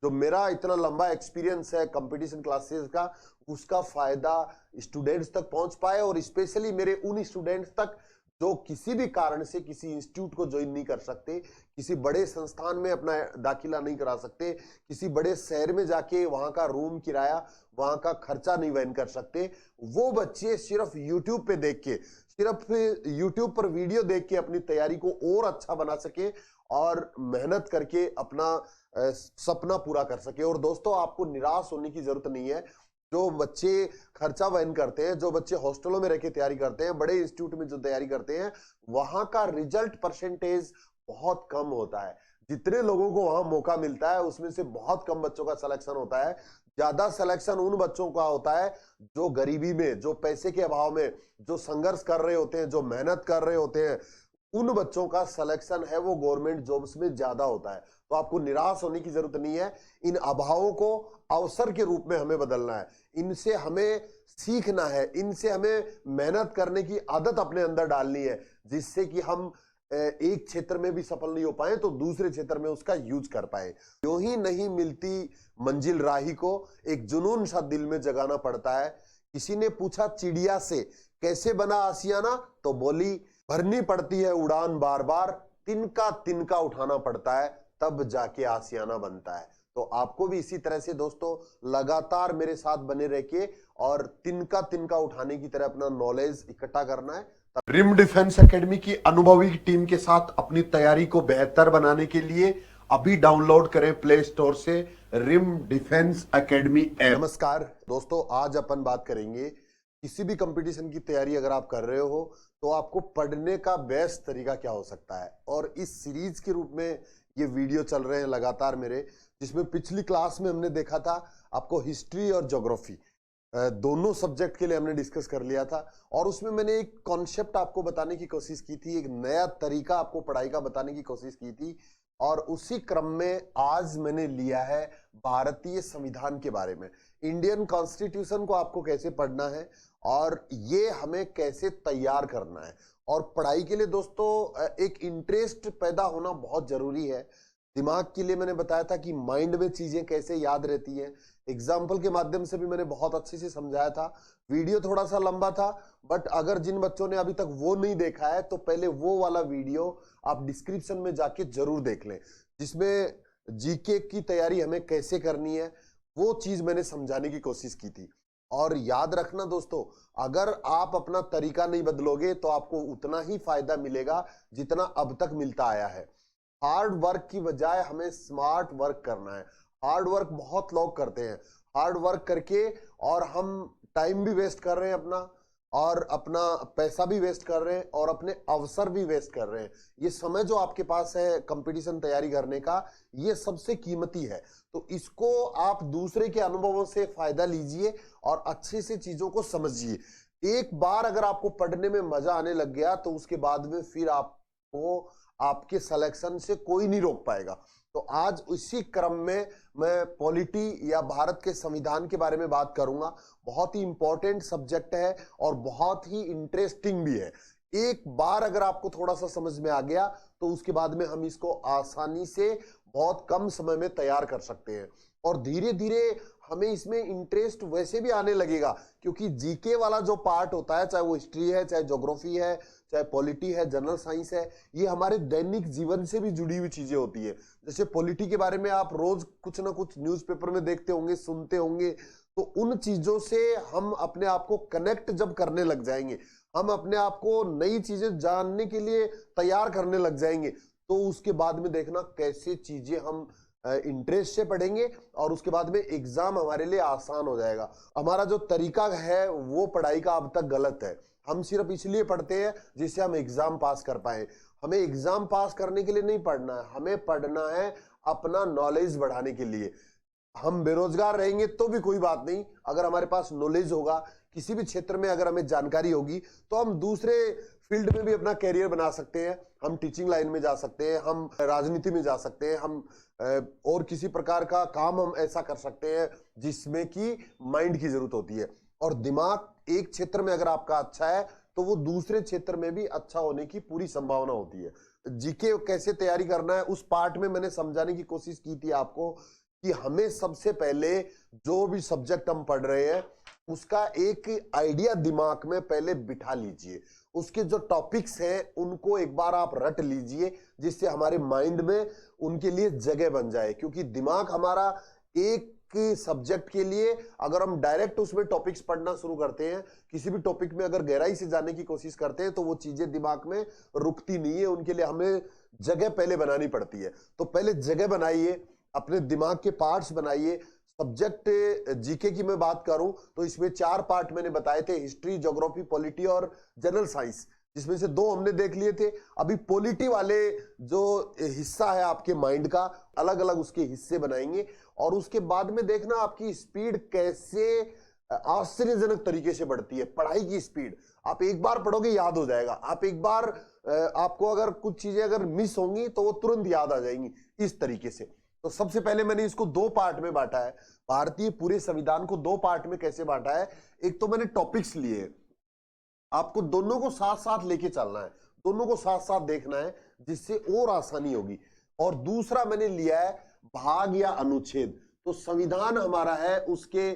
जो मेरा इतना लंबा एक्सपीरियंस है कंपटीशन क्लासेस का, उसका फायदा स्टूडेंट्स तक पहुंच पाए, और स्पेशली मेरे उन स्टूडेंट्स तक जो किसी भी कारण से किसी इंस्टीट्यूट को ज्वाइन नहीं कर सकते, किसी बड़े संस्थान में अपना दाखिला नहीं करा सकते, किसी बड़े शहर में जाके वहां का रूम किराया, वहां का खर्चा नहीं वहन कर सकते, वो बच्चे सिर्फ यूट्यूब पे देख के, सिर्फ यूट्यूब पर वीडियो देख के अपनी तैयारी को और अच्छा बना सके और मेहनत करके अपना सपना पूरा कर सके। और दोस्तों, आपको निराश होने की जरूरत नहीं है। जो बच्चे खर्चा वहन करते हैं, जो बच्चे हॉस्टलों में रह के तैयारी करते हैं, बड़े इंस्टीट्यूट में जो तैयारी करते हैं, वहां का रिजल्ट परसेंटेज बहुत कम होता है। जितने लोगों को वहां मौका मिलता है उसमें से बहुत कम बच्चों का सिलेक्शन होता है। ज्यादा सिलेक्शन उन बच्चों का होता है जो गरीबी में, जो पैसे के अभाव में, जो संघर्ष कर रहे होते हैं, जो मेहनत कर रहे होते हैं, उन बच्चों का सिलेक्शन है वो गवर्नमेंट जॉब्स में ज्यादा होता है। तो आपको निराश होने की जरूरत नहीं है। इन अभावों को अवसर के रूप में हमें बदलना है, इनसे हमें सीखना है, इनसे हमें मेहनत करने की आदत अपने अंदर डालनी है, जिससे कि हम एक क्षेत्र में भी सफल नहीं हो पाए तो दूसरे क्षेत्र में उसका यूज कर पाए। यूं ही नहीं मिलती मंजिल राही को, एक जुनून सा दिल में जगाना पड़ता है। किसी ने पूछा चिड़िया से कैसे बना आशियाना, तो बोली भरनी पड़ती है उड़ान बार बार, तिनका तिनका उठाना पड़ता है तब जाके आशियाना बनता है। तो आपको भी इसी तरह से दोस्तों लगातार मेरे साथ बने रह के और तिनका तिनका उठाने की तरह अपना नॉलेज इकट्ठा करना है। रिम डिफेंस एकेडमी की अनुभवी टीम के साथ अपनी तैयारी को बेहतर बनाने के लिए अभी डाउनलोड करें प्ले स्टोर से रिम डिफेंस एकेडमी ऐप। नमस्कार दोस्तों, आज अपन बात करेंगे किसी भी कंपटीशन की तैयारी अगर आप कर रहे हो तो आपको पढ़ने का बेस्ट तरीका क्या हो सकता है। और इस सीरीज के रूप में ये वीडियो चल रहे हैं लगातार मेरे, जिसमें पिछली क्लास में हमने देखा था आपको हिस्ट्री और ज्योग्राफी दोनों सब्जेक्ट के लिए हमने डिस्कस कर लिया था, और उसमें मैंने एक कॉन्सेप्ट आपको बताने की कोशिश की थी, एक नया तरीका आपको पढ़ाई का बताने की कोशिश की थी। और उसी क्रम में आज मैंने लिया है भारतीय संविधान के बारे में, इंडियन कॉन्स्टिट्यूशन को आपको कैसे पढ़ना है और ये हमें कैसे तैयार करना है। और पढ़ाई के लिए दोस्तों एक इंटरेस्ट पैदा होना बहुत जरूरी है। दिमाग के लिए मैंने बताया था कि माइंड में चीजें कैसे याद रहती हैं, एग्जाम्पल के माध्यम से भी मैंने बहुत अच्छे से समझाया था। वीडियो थोड़ा सा लंबा था, बट अगर जिन बच्चों ने अभी तक वो नहीं देखा है तो पहले वो वाला वीडियो आप डिस्क्रिप्शन में जाके जरूर देख लें, जिसमें जीके की तैयारी हमें कैसे करनी है वो चीज मैंने समझाने की कोशिश की थी। और याद रखना दोस्तों, अगर आप अपना तरीका नहीं बदलोगे तो आपको उतना ही फायदा मिलेगा जितना अब तक मिलता आया है। हार्ड वर्क की बजाय हमें स्मार्ट वर्क करना है। हार्ड वर्क बहुत लोग करते हैं, हार्ड वर्क करके और हम टाइम भी वेस्ट कर रहे हैं अपना, और अपना पैसा भी वेस्ट कर रहे हैं, और अपने अवसर भी वेस्ट कर रहे हैं। ये समय जो आपके पास है कंपटीशन तैयारी करने का, ये सबसे कीमती है। तो इसको आप दूसरे के अनुभवों से फायदा लीजिए और अच्छे से चीजों को समझिए। एक बार अगर आपको पढ़ने में मजा आने लग गया तो उसके बाद में फिर आपको आपके सिलेक्शन से कोई नहीं रोक पाएगा। तो आज इसी क्रम में मैं पॉलिटी या भारत के संविधान के बारे में बात करूंगा। बहुत ही इंपॉर्टेंट सब्जेक्ट है और बहुत ही इंटरेस्टिंग भी है। एक बार अगर आपको थोड़ा सा समझ में आ गया तो उसके बाद में हम इसको आसानी से बहुत कम समय में तैयार कर सकते हैं। और धीरे धीरे हमें इसमें इंटरेस्ट वैसे भी आने लगेगा, क्योंकि जीके वाला जो पार्ट होता है, चाहे वो हिस्ट्री है, चाहे ज्योग्राफी है, चाहे पॉलिटी है, जनरल साइंस है, ये हमारे दैनिक जीवन से भी जुड़ी हुई चीजें होती है। जैसे पॉलिटी के बारे में आप रोज कुछ ना कुछ न्यूज़पेपर में देखते होंगे, सुनते होंगे, तो उन चीजों से हम अपने आप को कनेक्ट जब करने लग जाएंगे, हम अपने आप को नई चीजें जानने के लिए तैयार करने लग जाएंगे, तो उसके बाद में देखना कैसे चीजें हम इंटरेस्ट से पढ़ेंगे और उसके बाद में एग्जाम हमारे लिए आसान हो जाएगा। हमारा जो तरीका है वो पढ़ाई का अब तक गलत है। हम सिर्फ इसलिए पढ़ते हैं जिससे हम एग्जाम पास कर पाए। हमें एग्जाम पास करने के लिए नहीं पढ़ना है, हमें पढ़ना है अपना नॉलेज बढ़ाने के लिए। हम बेरोजगार रहेंगे तो भी कोई बात नहीं, अगर हमारे पास नॉलेज होगा, किसी भी क्षेत्र में अगर हमें जानकारी होगी, तो हम दूसरे फील्ड में भी अपना कैरियर बना सकते हैं। हम टीचिंग लाइन में जा सकते हैं, हम राजनीति में जा सकते हैं, हम और किसी प्रकार का काम हम ऐसा कर सकते हैं जिसमें कि माइंड की जरूरत होती है। और दिमाग एक क्षेत्र में अगर आपका अच्छा है तो वो दूसरे क्षेत्र में भी अच्छा होने की पूरी संभावना होती है। जीके कैसे तैयारी करना है उस पार्ट में मैंने समझाने की कोशिश की थी आपको कि हमें सबसे पहले जो भी सब्जेक्ट हम पढ़ रहे हैं उसका एक आइडिया दिमाग में पहले बिठा लीजिए। उसके जो टॉपिक्स हैं उनको एक बार आप रट लीजिए, जिससे हमारे माइंड में उनके लिए जगह बन जाए। क्योंकि दिमाग हमारा एक सब्जेक्ट के लिए अगर हम डायरेक्ट उसमें टॉपिक्स पढ़ना शुरू करते हैं, किसी भी टॉपिक में अगर गहराई से जाने की कोशिश करते हैं, तो वो चीजें दिमाग में रुकती नहीं है। उनके लिए हमें जगह पहले बनानी पड़ती है। तो पहले जगह बनाइए, अपने दिमाग के पार्ट्स बनाइए। सब्जेक्ट जीके की मैं बात करूं तो इसमें 4 पार्ट मैंने बताए थे, हिस्ट्री, ज्योग्राफी, पॉलिटी और जनरल साइंस, जिसमें से 2 हमने देख लिए थे। अभी पॉलिटी वाले जो हिस्सा है आपके माइंड का, अलग अलग उसके हिस्से बनाएंगे और उसके बाद में देखना आपकी स्पीड कैसे आश्चर्यजनक तरीके से बढ़ती है। पढ़ाई की स्पीड, आप एक बार पढ़ोगे याद हो जाएगा। आप एक बार आपको अगर कुछ चीजें अगर मिस होंगी तो वो तुरंत याद आ जाएंगी, इस तरीके से। तो सबसे पहले मैंने इसको 2 पार्ट में बांटा है। भारतीय पूरे संविधान को 2 पार्ट में कैसे बांटा है, एक तो मैंने टॉपिक्स लिए, आपको दोनों को साथ साथ लेके चलना है, दोनों को साथ साथ देखना है, जिससे और आसानी होगी। और दूसरा मैंने लिया है भाग या अनुच्छेद। तो संविधान हमारा है, उसके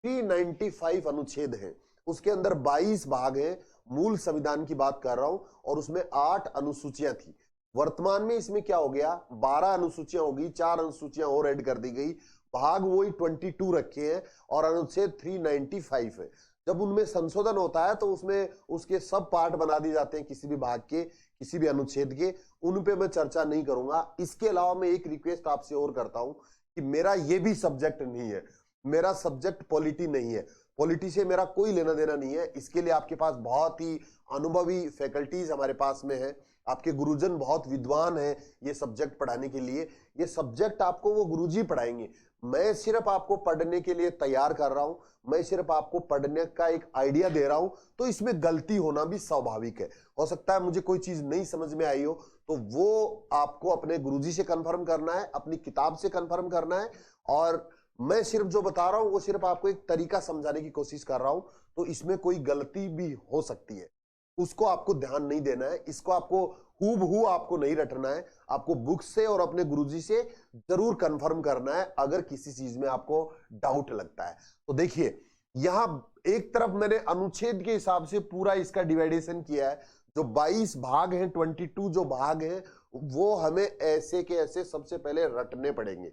395 अनुच्छेद हैं, उसके अंदर 22 भाग हैं। मूल संविधान की बात कर रहा हूं, और उसमें 8 अनुसूचियां थी। वर्तमान में इसमें क्या हो गया, 12 अनुसूचियां हो गई, 4 अनुसूचियां और ऐड कर दी गई। भाग वही 22 रखे हैं और अनुच्छेद 395 है। जब उनमें संशोधन होता है तो उसमें उसके सब पार्ट बना दिए जाते हैं, किसी भी भाग के, किसी भी अनुच्छेद के। उन पे मैं चर्चा नहीं करूंगा। इसके अलावा मैं एक रिक्वेस्ट आपसे और करता हूं कि मेरा ये भी सब्जेक्ट नहीं है, मेरा सब्जेक्ट पॉलिटी नहीं है, पॉलिटी से मेरा कोई लेना देना नहीं है। इसके लिए आपके पास बहुत ही अनुभवी फैकल्टीज हमारे पास में है, आपके गुरुजन बहुत विद्वान हैं ये सब्जेक्ट पढ़ाने के लिए। ये सब्जेक्ट आपको वो गुरुजी पढ़ाएंगे, मैं सिर्फ आपको पढ़ने के लिए तैयार कर रहा हूं, मैं सिर्फ आपको पढ़ने का एक आइडिया दे रहा हूं। तो इसमें गलती होना भी स्वाभाविक है। हो सकता है मुझे कोई चीज नहीं समझ में आई हो, तो वो आपको अपने गुरुजी से कंफर्म करना है, अपनी किताब से कंफर्म करना है। और मैं सिर्फ जो बता रहा हूं वो सिर्फ आपको एक तरीका समझाने की कोशिश कर रहा हूं। तो इसमें कोई गलती भी हो सकती है, उसको आपको ध्यान नहीं देना है। इसको आपको हूबहू आपको नहीं रटना है, आपको बुक से और अपने गुरुजी से जरूर कंफर्म करना है अगर किसी चीज में आपको डाउट लगता है। तो देखिए, यहां एक तरफ मैंने अनुच्छेद के हिसाब से पूरा इसका डिवाइडेशन किया है। जो 22 भाग हैं, 22 जो भाग हैं, वो हमें ऐसे के ऐसे सबसे पहले रटने पड़ेंगे।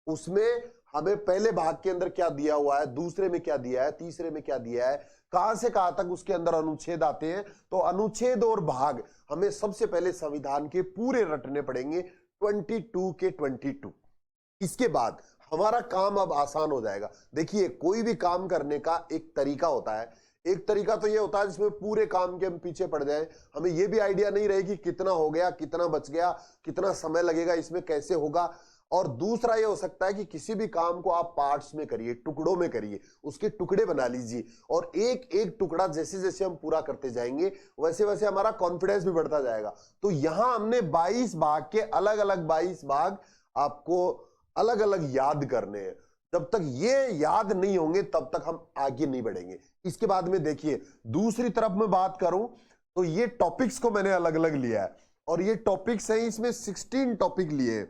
उसमें हमें पहले भाग के अंदर क्या दिया हुआ है, दूसरे में क्या दिया है, तीसरे में क्या दिया है, कहां से कहां तक उसके अंदर अनुच्छेद आते हैं। तो अनुच्छेद और भाग हमें सबसे पहले संविधान के पूरे रटने पड़ेंगे, 22 के 22। इसके बाद हमारा काम अब आसान हो जाएगा। देखिए, कोई भी काम करने का एक तरीका होता है। एक तरीका तो ये होता है जिसमें पूरे काम के हम पीछे पड़ जाएं, हमें ये भी आइडिया नहीं रहेगी कितना हो गया, कितना बच गया, कितना समय लगेगा, इसमें कैसे होगा। और दूसरा ये हो सकता है कि किसी भी काम को आप पार्ट्स में करिए, टुकड़ों में करिए, उसके टुकड़े बना लीजिए, और एक एक टुकड़ा जैसे जैसे हम पूरा करते जाएंगे वैसे वैसे हमारा कॉन्फिडेंस भी बढ़ता जाएगा। तो यहां हमने 22 भाग के अलग अलग 22 भाग आपको अलग अलग याद करने हैं। जब तक ये याद नहीं होंगे तब तक हम आगे नहीं बढ़ेंगे। इसके बाद में देखिए, दूसरी तरफ मैं बात करूं तो ये टॉपिक्स को मैंने अलग अलग लिया है, और ये टॉपिक्स हैं, इसमें 16 टॉपिक लिए हैं,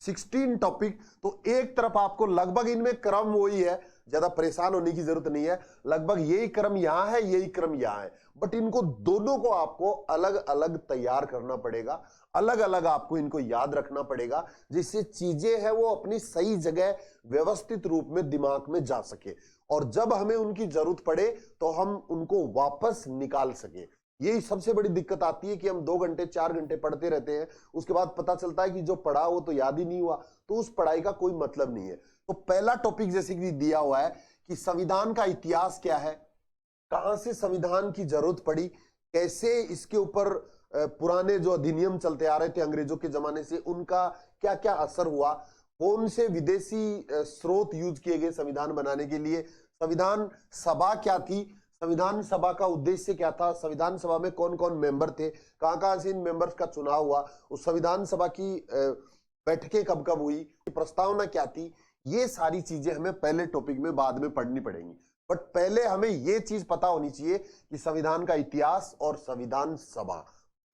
16 टॉपिक। तो एक तरफ आपको लगभग इनमें क्रम वही है, ज्यादा परेशान होने की जरूरत नहीं है, लगभग यही क्रम यहां है, यही क्रम यहां है, बट इनको दोनों को आपको अलग अलग तैयार करना पड़ेगा, अलग अलग आपको इनको याद रखना पड़ेगा, जिससे चीजें हैं वो अपनी सही जगह व्यवस्थित रूप में दिमाग में जा सके, और जब हमें उनकी जरूरत पड़े तो हम उनको वापस निकाल सके। यही सबसे बड़ी दिक्कत आती है कि हम 2 घंटे 4 घंटे पढ़ते रहते हैं, उसके बाद पता चलता है कि जो पढ़ा वो तो याद ही नहीं हुआ, तो उस पढ़ाई का कोई मतलब नहीं है। तो पहला टॉपिक जैसे कि दिया हुआ है कि संविधान का इतिहास क्या है, कहां से संविधान की जरूरत पड़ी, कैसे इसके ऊपर पुराने जो अधिनियम चलते आ रहे थे अंग्रेजों के जमाने से, उनका क्या क्या असर हुआ, कौन से विदेशी स्रोत यूज किए गए संविधान बनाने के लिए, संविधान सभा क्या थी, संविधान सभा का उद्देश्य क्या था, संविधान सभा में कौन कौन मेंबर थे, कहां कहां से इन मेंबर्स का चुनाव हुआ, उस संविधान सभा की बैठकें कब कब हुई, प्रस्तावना क्या थी। ये सारी चीजें हमें पहले टॉपिक में बाद में पढ़नी पड़ेंगी, बट पहले हमें ये चीज पता होनी चाहिए कि संविधान का इतिहास और संविधान सभा।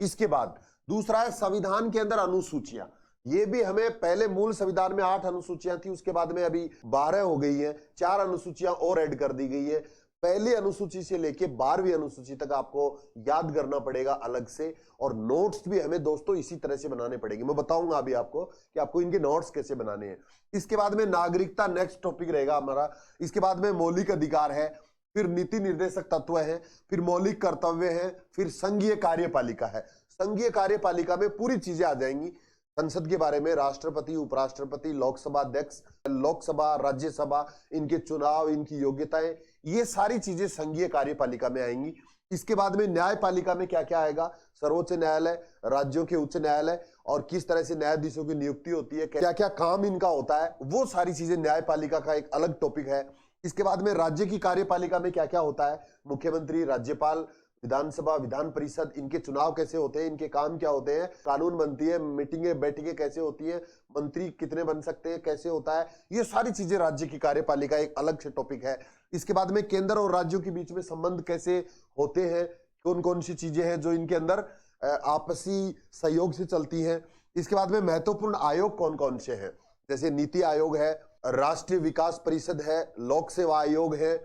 इसके बाद दूसरा है संविधान के अंदर अनुसूचियां। ये भी हमें पहले मूल संविधान में 8 अनुसूचियां थी, उसके बाद में अभी 12 हो गई है, 4 अनुसूचियां और ऐड कर दी गई है। पहली अनुसूची से लेके 12वीं अनुसूची तक आपको याद करना पड़ेगा अलग से, और नोट्स भी हमें दोस्तों इसी तरह से बनाने पड़ेंगे। मैं बताऊंगा अभी आपको कि आपको इनके नोट्स कैसे बनाने हैं। इसके बाद में नागरिकता नेक्स्ट टॉपिक रहेगा हमारा। इसके बाद में मौलिक अधिकार है, फिर नीति निर्देशक तत्व है, फिर मौलिक कर्तव्य है, फिर संघीय कार्यपालिका है। संघीय कार्यपालिका में पूरी चीजें आ जाएंगी, संसद के बारे में, राष्ट्रपति, उपराष्ट्रपति, लोकसभा अध्यक्ष, लोकसभा, राज्यसभा, इनके चुनाव, इनकी योग्यताएं, ये सारी चीजें संघीय कार्यपालिका में आएंगी। इसके बाद में न्यायपालिका में क्या क्या आएगा, सर्वोच्च न्यायालय, राज्यों के उच्च न्यायालय, और किस तरह से न्यायाधीशों की नियुक्ति होती है, क्या क्या काम इनका होता है, वो सारी चीजें न्यायपालिका का एक अलग टॉपिक है। इसके बाद में राज्य की कार्यपालिका में क्या क्या होता है, मुख्यमंत्री, राज्यपाल, विधानसभा, विधान परिषद, इनके चुनाव कैसे होते हैं, इनके काम क्या होते हैं, कानून बनती है, मीटिंगें बैठकें कैसे होती है, मंत्री कितने बन सकते हैं, कैसे होता है, ये सारी चीजें राज्य की कार्यपालिका एक अलग से टॉपिक है। इसके बाद में केंद्र और राज्यों के बीच में संबंध कैसे होते हैं, कौन कौन सी चीजें हैं जो इनके अंदर आपसी सहयोग से चलती हैं। इसके बाद में महत्वपूर्ण आयोग कौन कौन से हैं, जैसे नीति आयोग है, राष्ट्रीय विकास परिषद है, लोक सेवा आयोग है,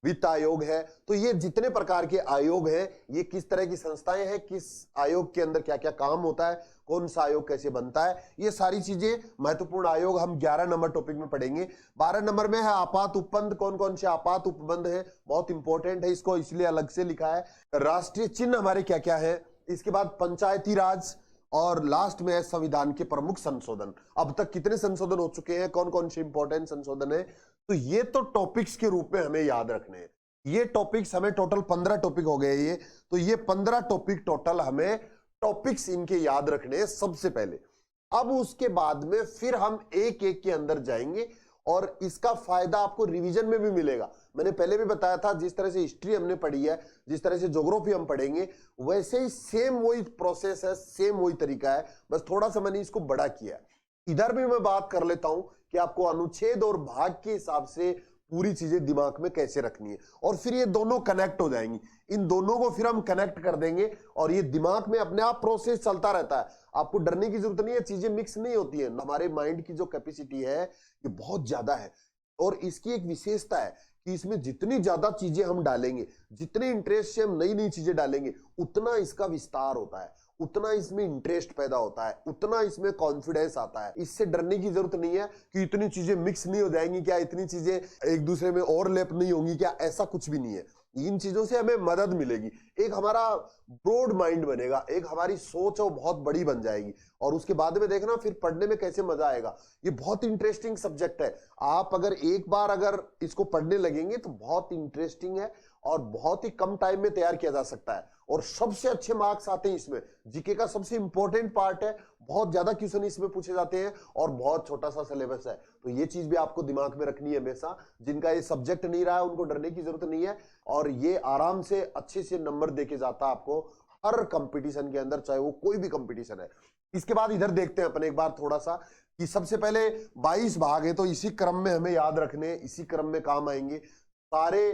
वित्त आयोग है। तो ये जितने प्रकार के आयोग हैं, ये किस तरह की संस्थाएं हैं, किस आयोग के अंदर क्या क्या काम होता है, कौन सा आयोग कैसे बनता है, ये सारी चीजें महत्वपूर्ण आयोग हम 11 नंबर टॉपिक में पढ़ेंगे। 12 नंबर में है आपात उपबंध, कौन कौन से आपात उपबंध है, बहुत इंपॉर्टेंट है, इसको इसलिए अलग से लिखा है। राष्ट्रीय चिन्ह हमारे क्या क्या है, इसके बाद पंचायती राज, और लास्ट में है संविधान के प्रमुख संशोधन। अब तक कितने संशोधन हो चुके हैं, कौन कौन से इंपॉर्टेंट संशोधन है, तो ये तो टॉपिक्स के रूप में हमें याद रखने हैं। ये टॉपिक्स हमें टोटल 15 टॉपिक हो गए ये, तो ये 15 टॉपिक टोटल हमें टॉपिक्स इनके याद रखने हैं सबसे पहले। अब उसके बाद में फिर हम एक एक के अंदर जाएंगे, और इसका फायदा आपको रिवीजन में भी मिलेगा। मैंने पहले भी बताया था, जिस तरह से हिस्ट्री हमने पढ़ी है, जिस तरह से ज्योग्राफी हम पढ़ेंगे, वैसे ही सेम वही प्रोसेस है, सेम वही तरीका है, बस थोड़ा सा मैंने इसको बड़ा किया है। इधर भी मैं बात कर लेता हूं कि आपको अनुच्छेद और भाग के हिसाब से पूरी चीजें दिमाग में कैसे रखनी है, और फिर ये दोनों कनेक्ट हो जाएंगी। इन दोनों को फिर हम कनेक्ट कर देंगे, और ये दिमाग में अपने आप प्रोसेस चलता रहता है। आपको डरने की जरूरत नहीं है, चीजें मिक्स नहीं होती है। हमारे माइंड की जो कैपेसिटी है ये बहुत ज्यादा है, और इसकी एक विशेषता है कि इसमें जितनी ज्यादा चीजें हम डालेंगे, जितने इंटरेस्ट से हम नई नई चीजें डालेंगे, उतना इसका विस्तार होता है, उतना इसमें इंटरेस्ट पैदा होता है, उतना इसमें कॉन्फिडेंस आता है। इससे डरने की जरूरत नहीं है कि इतनी चीजें मिक्स नहीं हो जाएंगी क्या, इतनी चीजें एक दूसरे में ओवरलैप नहीं होंगी क्या, ऐसा कुछ भी नहीं है। इन चीजों से हमें मदद मिलेगी, एक हमारा ब्रॉड माइंड बनेगा, एक हमारी सोच है वो बहुत बड़ी बन जाएगी, और उसके बाद में देखना फिर पढ़ने में कैसे मजा आएगा। ये बहुत इंटरेस्टिंग सब्जेक्ट है। आप अगर एक बार अगर इसको पढ़ने लगेंगे तो बहुत इंटरेस्टिंग है, और बहुत ही कम टाइम में तैयार किया जा सकता है, और सबसे अच्छे मार्क्स आते हैं इसमें। जीके का सबसे इंपॉर्टेंट पार्ट है, बहुत ज्यादा क्वेश्चन इसमें पूछे जाते हैं, और बहुत छोटा सा सिलेबस है। तो ये चीज भी आपको दिमाग में रखनी है हमेशा। जिनका ये सब्जेक्ट नहीं रहा है उनको डरने की जरूरत नहीं है, और ये आराम से अच्छे से नंबर देके जाता है आपको हर कंपटीशन के अंदर, चाहे वो कोई भी कंपटीशन है। इसके बाद इधर देखते हैं अपन एक बार थोड़ा सा कि सबसे पहले 22 भाग है, तो इसी क्रम में हमें याद रखने, इसी क्रम में काम आएंगे। सारे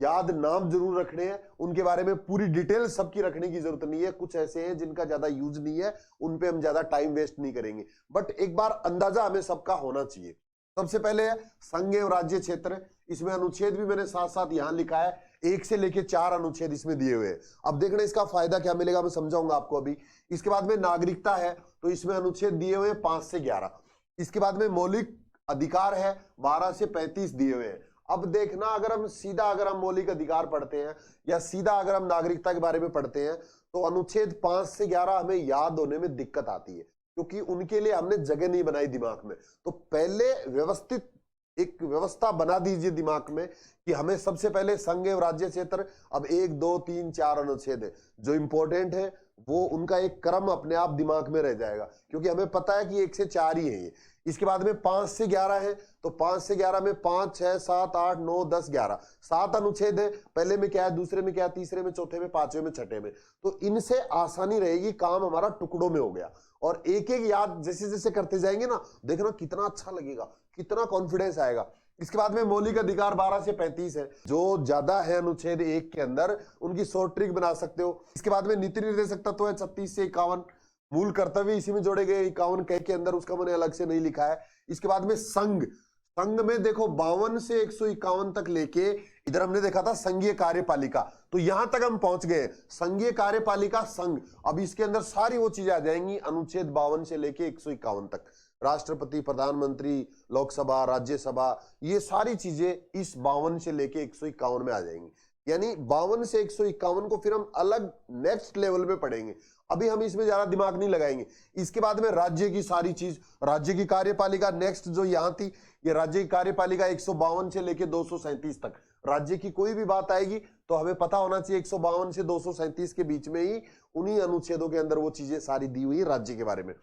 याद नाम जरूर रखने हैं, उनके बारे में पूरी डिटेल सबकी रखने की जरूरत नहीं है। कुछ ऐसे हैं जिनका ज्यादा यूज नहीं है, उन पे हम ज्यादा टाइम वेस्ट नहीं करेंगे, बट एक बार अंदाजा हमें सबका होना चाहिए। सबसे पहले है संघ एवं राज्य क्षेत्र। इसमें अनुच्छेद भी मैंने साथ साथ यहां लिखा है, 1 से लेके 4 अनुच्छेद इसमें दिए हुए हैं। अब देखना इसका फायदा क्या मिलेगा, मैं समझाऊंगा आपको अभी। इसके बाद में नागरिकता है, तो इसमें अनुच्छेद दिए हुए हैं 5 से 11। इसके बाद में मौलिक अधिकार है, 12 से 35 दिए हुए हैं। अब देखना, अगर हम मौलिक अधिकार पढ़ते हैं, या सीधा अगर हम नागरिकता के बारे में पढ़ते हैं, तो अनुच्छेद 5 से 11 हमें याद होने में दिक्कत आती है, क्योंकि उनके लिए हमने जगह नहीं बनाई दिमाग में। तो पहले व्यवस्थित एक व्यवस्था बना दीजिए दिमाग में कि हमें सबसे पहले संघ एवं राज्य क्षेत्र, अब 1 2 3 4 अनुच्छेद है जो इंपॉर्टेंट है, वो उनका एक क्रम अपने आप दिमाग में रह जाएगा, क्योंकि हमें पता है कि 1 से 4 ही है ये। इसके बाद में 5 से 11 है, तो 5 से 11 में 5 6 7 8 9 10 11 7 अनुच्छेद है। पहले में क्या है, दूसरे में क्या है, तीसरे में, चौथे में, पांचवें में, छठे में। तो इनसे आसानी रहेगी, काम हमारा टुकड़ों में हो गया, और एक एक याद जैसे जैसे करते जाएंगे ना, देखना कितना अच्छा लगेगा, कितना कॉन्फिडेंस आएगा। इसके बाद में मौलिक अधिकार 12 से 35 है, जो ज्यादा है अनुच्छेद 1 के अंदर, उनकी शॉर्ट ट्रिक बना सकते हो। इसके बाद में नीति निर्देशक तत्व है 36 से 51। मूल कर्तव्य इसी में जोड़े गए 51 क के अंदर, उसका मैंने अलग से नहीं लिखा है। इसके बाद में संघ, संघ में देखो 52 से 151 तक लेके इधर हमने देखा था संघीय कार्यपालिका, तो यहां तक हम पहुंच गए संघीय कार्यपालिका संघ। अब इसके अंदर सारी वो चीजें आ जाएंगी अनुच्छेद 52 से लेके 151 तक, राष्ट्रपति, प्रधानमंत्री, लोकसभा, राज्यसभा, ये सारी चीजें इस 52 से लेके 151 में आ जाएंगी। यानी 52 से 151 को फिर हम अलग नेक्स्ट लेवल में पढ़ेंगे, अभी हम इसमें ज्यादा दिमाग नहीं लगाएंगे। इसके बाद में राज्य की सारी चीज, राज्य की कार्यपालिका नेक्स्ट जो यहां थी, ये राज्य की कार्यपालिका 152 से लेके 237 तक, राज्य की कोई भी बात आएगी तो हमें पता होना चाहिए 152 से 237 के बीच में ही उन्हीं अनुच्छेदों के अंदर वो चीजें सारी दी हुई राज्य के बारे में।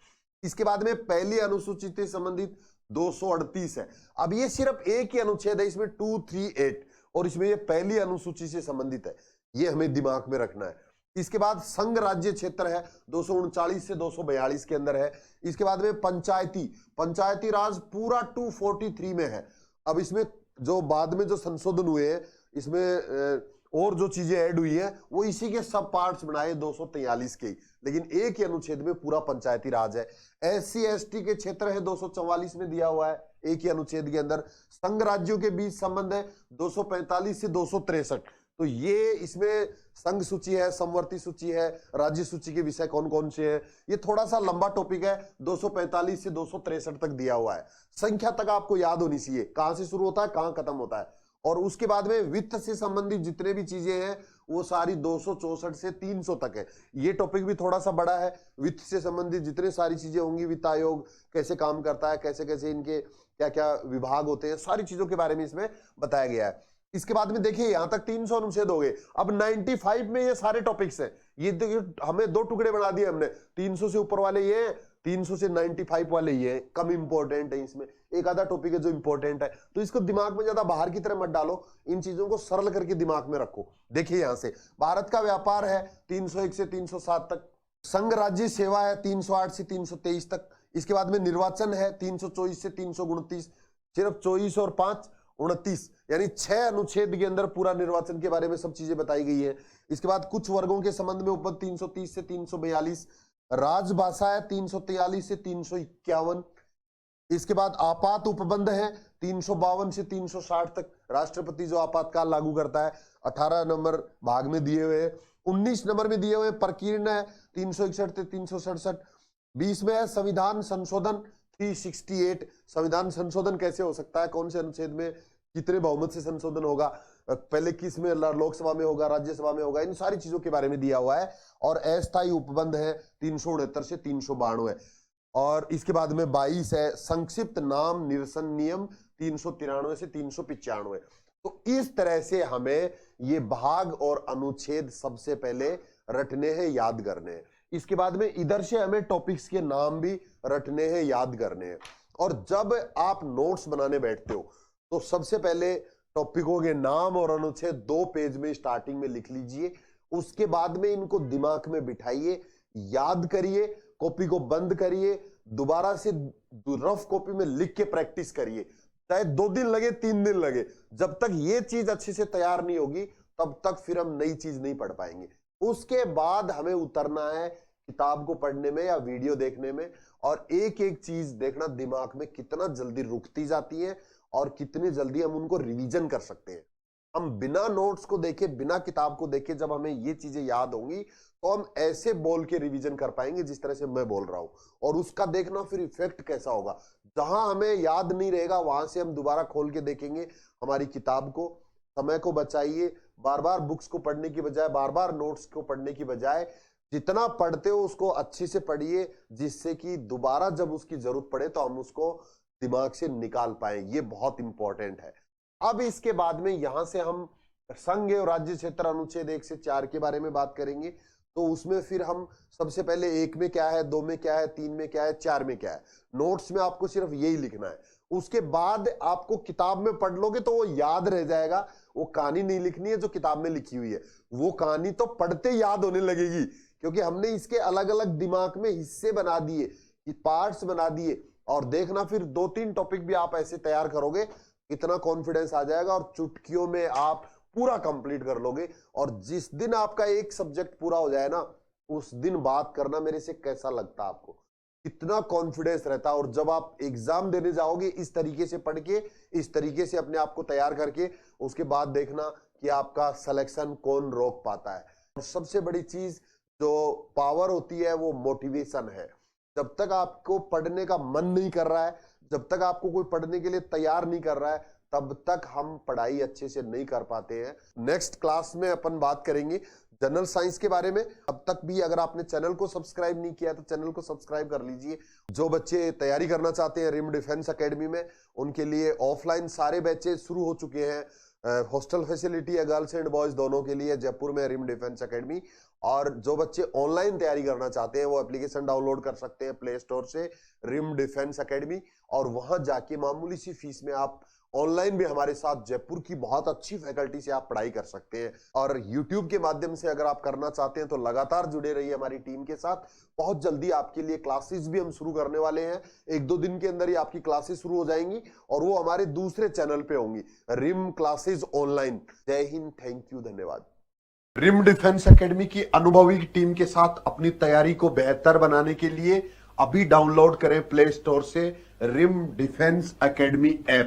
इसके बाद में पहली अनुसूची से संबंधित 238 है। अब ये सिर्फ एक ही अनुच्छेद है, इसमें 238 और इसमें ये पहली अनुसूची से संबंधित है, ये हमें दिमाग में रखना है। इसके बाद संघ राज्य क्षेत्र है 239 से 242 के अंदर है। इसके बाद में पंचायती राज पूरा 243 में है। अब इसमें जो बाद में जो संशोधन हुए हैं, इसमें और जो चीजें ऐड हुई है वो इसी के सब पार्ट्स बनाए 243 के, लेकिन एक ही अनुच्छेद में पूरा पंचायती राज है। SC ST के क्षेत्र है 244 में दिया हुआ है, एक ही अनुच्छेद के अंदर। संघ राज्यों के बीच संबंध है 245 से 263, तो ये इसमें संघ सूची है, समवर्ती सूची है, राज्य सूची के विषय कौन कौन से हैं, ये थोड़ा सा लंबा टॉपिक है, 245 से 263 तक दिया हुआ है। संख्या तक आपको याद होनी चाहिए, कहां से शुरू होता है कहां खत्म होता है। और उसके बाद में वित्त से संबंधित जितने भी चीजें हैं वो सारी 264 से 300 तक है। ये टॉपिक भी थोड़ा सा बड़ा है, वित्त से संबंधित जितने सारी चीजें होंगी, वित्त आयोग कैसे काम करता है, कैसे कैसे इनके क्या क्या विभाग होते हैं, सारी चीजों के बारे में इसमें बताया गया है। इसके बाद में देखिए यहां तक 300 अनुच्छेद हो गए। अब 95 में ये सारे टॉपिक्स हैं, ये हमें दो टुकड़े बना दिए हमने, 300 से ऊपर वाले ये, 300 से 95 वाले ये कम इंपॉर्टेंट है, इसमें एक आधा टॉपिक है जो इंपॉर्टेंट है, तो इसको दिमाग में ज्यादा बाहर की तरह मत डालो, इन चीजों को सरल करके दिमाग में रखो। देखिए यहां से भारत का व्यापार है 301 से 307 तक, संघ राज्य सेवा है 308 से 323 तक। इसके बाद में निर्वाचन है 324 से 329, सिर्फ 24 और 5 29, यानी 6 अनुच्छेद के अंदर पूरा निर्वाचन के बारे में सब चीजें बताई गई है। इसके बाद कुछ वर्गों के संबंध में उपबंध 330 से 342, राजभाषा है 343 से 351। इसके बाद आपात उपबंध है 352 से 360 तक, राष्ट्रपति जो आपातकाल लागू करता है 18 नंबर भाग में दिए हुए हैं। 19 नंबर में दिए हुए प्रकीर्ण है 361 से 367। 20 में है संविधान संशोधन 368, संविधान संशोधन कैसे हो सकता है, कौन से अनुच्छेद में कितने बहुमत से संशोधन होगा, पहले किस में, लोकसभा में होगा, राज्यसभा में होगा, इन सारी चीजों के बारे में दिया हुआ है। और अस्थायी उपबंध है 369 से 392। और इसके बाद में 22 है संक्षिप्त नाम निरसन नियम 393 से 395। तो इस तरह से हमें ये भाग और अनुच्छेद सबसे पहले रटने हैं, याद करने हैं। इसके बाद में इधर से हमें टॉपिक्स के नाम भी रटने हैं, याद करने हैं। और जब आप नोट्स बनाने बैठते हो तो सबसे पहले टॉपिकों के नाम और अनुच्छेद 2 पेज में स्टार्टिंग में लिख लीजिए, उसके बाद में इनको दिमाग में बिठाइए, याद करिए, कॉपी को बंद करिए, दोबारा से रफ कॉपी में लिख के प्रैक्टिस करिए, चाहे 2 दिन लगे 3 दिन लगे, जब तक ये चीज अच्छे से तैयार नहीं होगी तब तक फिर हम नई चीज नहीं पढ़ पाएंगे। उसके बाद हमें उतरना है किताब को पढ़ने में या वीडियो देखने में, और एक एक चीज देखना दिमाग में कितना जल्दी रुकती जाती है और कितनी जल्दी हम उनको रिवीजन कर सकते हैं। हम बिना नोट्स को देखे, बिना किताब को देखे जब हमें ये चीजें याद होंगी तो हम ऐसे बोल के रिवीजन कर पाएंगे जिस तरह से मैं बोल रहा हूं, और उसका देखना फिर इफेक्ट कैसा होगा। जहां हमें याद नहीं रहेगा वहां से हम दोबारा खोल के देखेंगे हमारी किताब को। समय को बचाइए, बार बार बुक्स को पढ़ने की बजाय, बार बार नोट्स को पढ़ने की बजाय जितना पढ़ते हो उसको अच्छे से पढ़िए, जिससे कि दोबारा जब उसकी जरूरत पड़े तो हम उसको दिमाग से निकाल पाए। ये बहुत इंपॉर्टेंट है। अब इसके बाद में यहां से हम संघ और राज्य क्षेत्र अनुच्छेद 1 से 4 के बारे में बात करेंगे। तो उसमें फिर हम सबसे पहले 1 में क्या है, 2 में क्या है, 3 में क्या है, 4 में क्या है, नोट्स में आपको सिर्फ यही लिखना है। उसके बाद आपको किताब में पढ़ लोगे तो वो याद रह जाएगा, वो कहानी नहीं लिखनी है जो किताब में लिखी हुई है, वो कहानी तो पढ़ते याद होने लगेगी, क्योंकि हमने इसके अलग अलग दिमाग में हिस्से बना दिए, पार्ट्स बना दिए। और देखना फिर 2-3 टॉपिक भी आप ऐसे तैयार करोगे, इतना कॉन्फिडेंस आ जाएगा और चुटकियों में आप पूरा कंप्लीट कर लोगे। और जिस दिन आपका एक सब्जेक्ट पूरा हो जाए ना, उस दिन बात करना मेरे से कैसा लगता आपको, कितना कॉन्फिडेंस रहता। और जब आप एग्जाम देने जाओगे इस तरीके से पढ़ के, इस तरीके से अपने आप को तैयार करके, उसके बाद देखना कि आपका सिलेक्शन कौन रोक पाता है। और सबसे बड़ी चीज जो पावर होती है वो मोटिवेशन है। जब तक आपको पढ़ने का मन नहीं कर रहा है, जब तक आपको कोई पढ़ने के लिए तैयार नहीं कर रहा है, तब तक हम पढ़ाई अच्छे से नहीं कर पाते हैं। नेक्स्ट क्लास में अपन बात करेंगे जनरल साइंस के बारे में। अब तक भी अगर आपने चैनल को सब्सक्राइब नहीं किया तो चैनल को सब्सक्राइब कर लीजिए। जो बच्चे तैयारी करना चाहते हैं रिम डिफेंस एकेडमी में, उनके लिए ऑफलाइन सारे बैचेस शुरू हो चुके हैं। हॉस्टल फैसिलिटी है गर्ल्स एंड बॉयज दोनों के लिए जयपुर में रिम डिफेंस एकेडमी। और जो बच्चे ऑनलाइन तैयारी करना चाहते हैं वो एप्लीकेशन डाउनलोड कर सकते हैं प्ले स्टोर से, रिम डिफेंस एकेडमी। और वहां जाके मामूली सी फीस में आप ऑनलाइन भी हमारे साथ जयपुर की बहुत अच्छी फैकल्टी से आप पढ़ाई कर सकते हैं। और YouTube के माध्यम से अगर आप करना चाहते हैं तो लगातार जुड़े रहिए हमारी टीम के साथ। बहुत जल्दी आपके लिए क्लासेस भी हम शुरू करने वाले हैं। 1-2 दिन के अंदर ही आपकी क्लासेस शुरू हो जाएंगी और वो हमारे दूसरे चैनल पे होंगी, रिम क्लासेस ऑनलाइन। जय हिंद, थैंक यू, धन्यवाद। रिम डिफेंस एकेडमी की अनुभवी टीम के साथ अपनी तैयारी को बेहतर बनाने के लिए अभी डाउनलोड करें प्ले स्टोर से रिम डिफेंस एकेडमी ऐप।